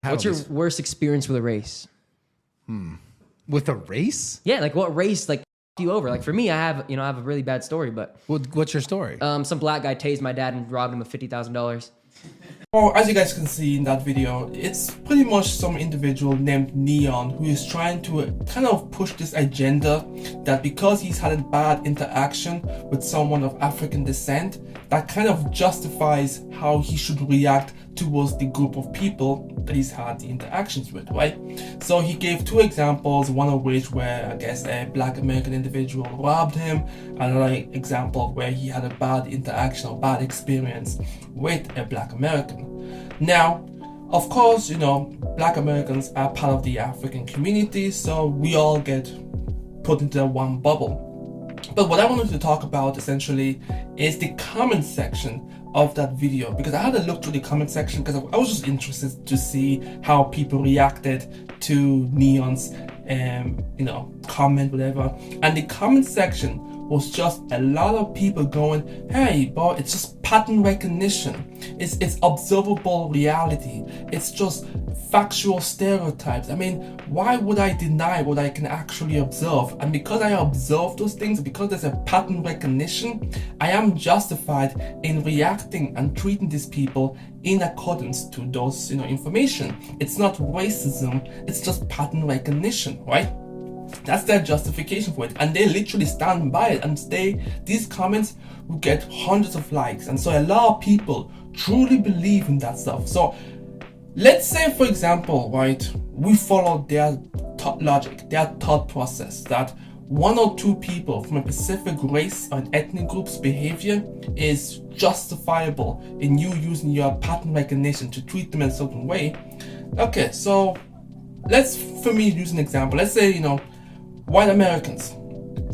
What's your worst experience with a race? With a race? Yeah, like what race like you over? Like for me, I have a really bad story, but What's your story? some black guy tased my dad and robbed him of $50,000. Well, as you guys can see in that video, it's pretty much some individual named Neon who is trying to kind of push this agenda that because he's had a bad interaction with someone of African descent, that kind of justifies how he should react towards the group of people that he's had the interactions with, right? So he gave two examples, one of which where I guess a black American individual robbed him, another example where he had a bad interaction or bad experience with a black American. Now, of course, black Americans are part of the African community, so we all get put into one bubble. But what I wanted to talk about essentially is the comment section of that video, because I had a look through the comment section because I was just interested to see how people reacted to Neon's comment, whatever. And the comment section was just a lot of people going, hey, bro, it's just pattern recognition. It's observable reality. It's just factual stereotypes. I mean, why would I deny what I can actually observe? And because I observe those things, because there's a pattern recognition, I am justified in reacting and treating these people in accordance to those, information. It's not racism, it's just pattern recognition, right? That's their justification for it, and they literally stand by it, and these comments will get hundreds of likes, and so a lot of people truly believe in that stuff. So let's say, for example, right, we follow their logic, their thought process, that one or two people from a specific race or ethnic group's behavior is justifiable in you using your pattern recognition to treat them in a certain way. Okay, so for me use an example. Let's say, white Americans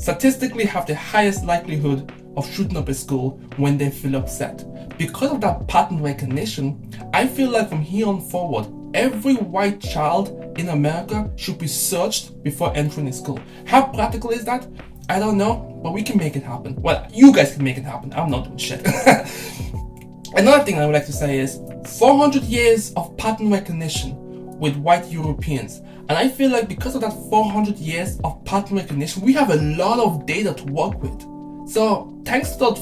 statistically have the highest likelihood of shooting up a school when they feel upset. Because of that pattern recognition, I feel like from here on forward, every white child in America should be searched before entering a school. How practical is that? I don't know, but we can make it happen. Well, you guys can make it happen. I'm not doing shit. Another thing I would like to say is 400 years of pattern recognition with white Europeans. And I feel like because of that 400 years of pattern recognition, we have a lot of data to work with. So thanks to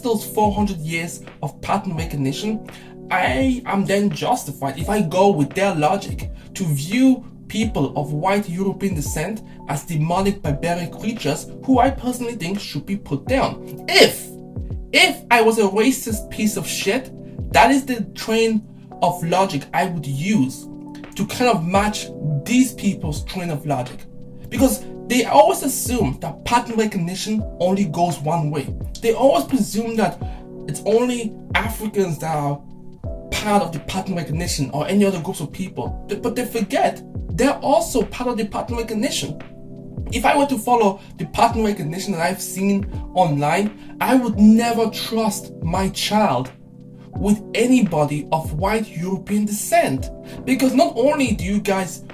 those 400 years of pattern recognition, I am then justified, if I go with their logic, to view people of white European descent as demonic barbaric creatures who I personally think should be put down. If I was a racist piece of shit, that is the train of logic I would use to kind of match these people's train of logic. Because they always assume that pattern recognition only goes one way. They always presume that it's only Africans that are part of the pattern recognition or any other groups of people. But they forget they're also part of the pattern recognition. If I were to follow the pattern recognition that I've seen online, I would never trust my child with anybody of white European descent. Because not only do you guys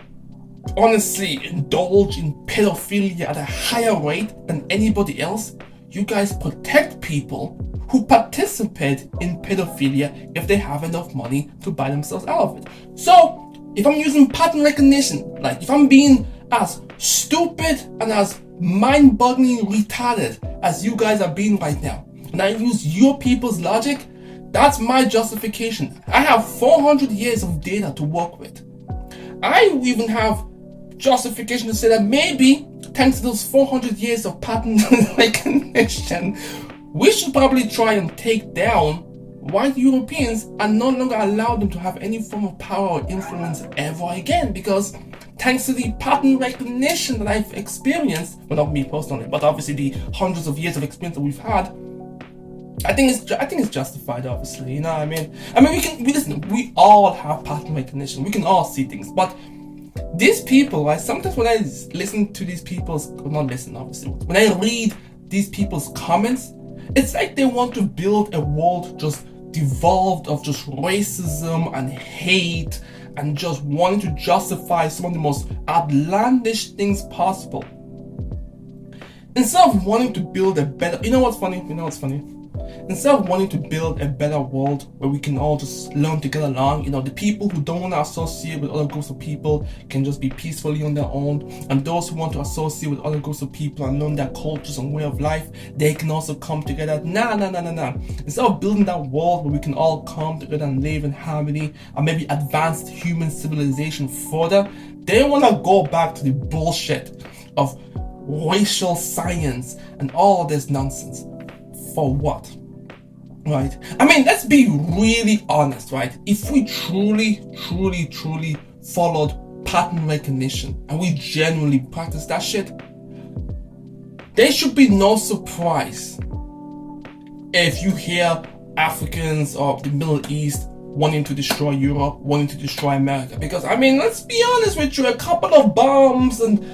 honestly indulge in pedophilia at a higher rate than anybody else, you guys protect people who participate in pedophilia if they have enough money to buy themselves out of it. So if I'm using pattern recognition, like if I'm being as stupid and as mind-bogglingly retarded as you guys are being right now, and I use your people's logic, that's my justification. I have 400 years of data to work with. I even have justification to say that maybe, thanks to those 400 years of pattern recognition, we should probably try and take down white Europeans and no longer allow them to have any form of power or influence ever again. Because thanks to the pattern recognition that I've experienced, well, not me personally, but obviously the hundreds of years of experience that we've had, I think it's justified, obviously. You know what I mean? We all have pattern recognition. We can all see things, but these people, right? Sometimes when I listen to these people's, not listen, obviously, when I read these people's comments, it's like they want to build a world just devolved of just racism and hate and just wanting to justify some of the most outlandish things possible. Instead of wanting to build a better, you know what's funny? Instead of wanting to build a better world where we can all just learn to get along, the people who don't want to associate with other groups of people can just be peacefully on their own, and those who want to associate with other groups of people and learn their cultures and way of life, they can also come together. Nah. Instead of building that world where we can all come together and live in harmony and maybe advance human civilization further, they want to go back to the bullshit of racial science and all this nonsense. For what? Right? I mean, let's be really honest, right? If we truly followed pattern recognition and we genuinely practice that shit, there should be no surprise if you hear Africans or the Middle East wanting to destroy Europe, wanting to destroy America. Because, I mean, let's be honest with you, a couple of bombs and,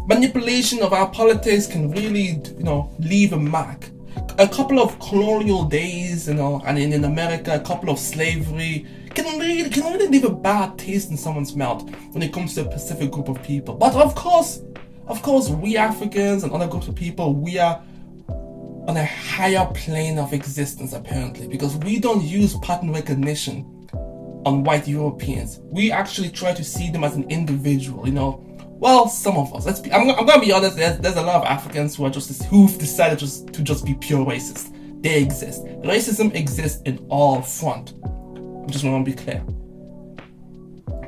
manipulation of our politics can really, leave a mark. A couple of colonial days, and in America, a couple of slavery can really leave a bad taste in someone's mouth when it comes to a specific group of people. But of course, we Africans and other groups of people, we are on a higher plane of existence apparently, because we don't use pattern recognition on white Europeans. We actually try to see them as an individual, Well, some of us. I'm gonna be honest. There's a lot of Africans who've decided to just be pure racist. They exist. Racism exists in all front. I just want to be clear.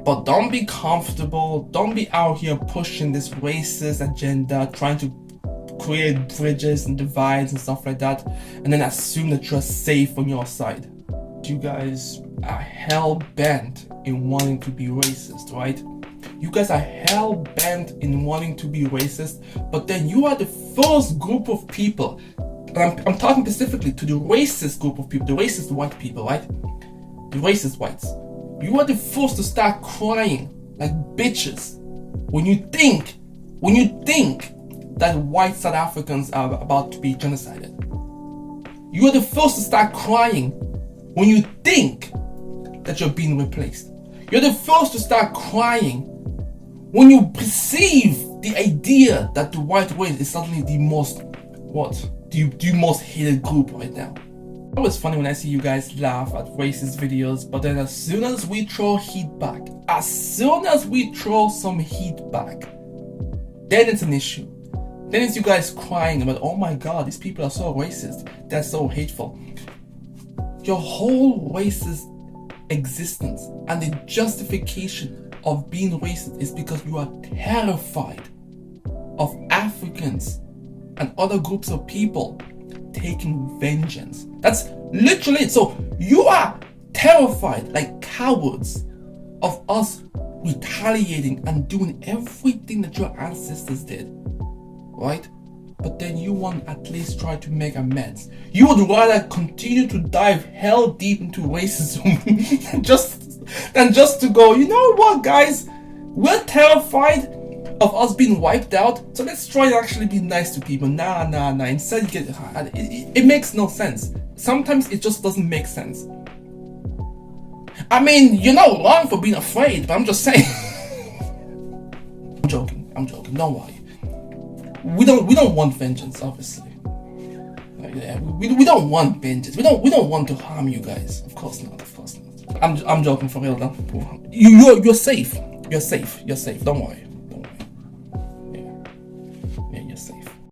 But don't be comfortable. Don't be out here pushing this racist agenda, trying to create bridges and divides and stuff like that, and then assume that you're safe on your side. You guys are hell bent in wanting to be racist, right? You guys are hell bent in wanting to be racist, but then you are the first group of people, and I'm talking specifically to the racist group of people, the racist white people, right? The racist whites. You are the first to start crying like bitches when you think that white South Africans are about to be genocided. You are the first to start crying when you think that you're being replaced. You're the first to start crying when you perceive the idea that the white race is suddenly the most hated group right now. It's always funny when I see you guys laugh at racist videos, but then as soon as we throw heat back, as soon as we throw some heat back, then it's an issue. Then it's you guys crying about, oh my god, these people are so racist, they're so hateful. Your whole racist existence and the justification of being racist is because you are terrified of Africans and other groups of people taking vengeance. That's literally it. So you are terrified like cowards of us retaliating and doing everything that your ancestors did, right? But then you want at least try to make amends. You would rather continue to dive hell deep into racism than just to go, you know what, guys? We're terrified of us being wiped out, so let's try and actually be nice to people. Nah. Instead, it makes no sense. Sometimes it just doesn't make sense. I mean, you're not wrong for being afraid, but I'm just saying. I'm joking. Don't worry. We don't want vengeance, obviously. We don't want vengeance. We don't want to harm you guys. Of course not. I'm joking for real though. You're safe. You're safe. Don't worry.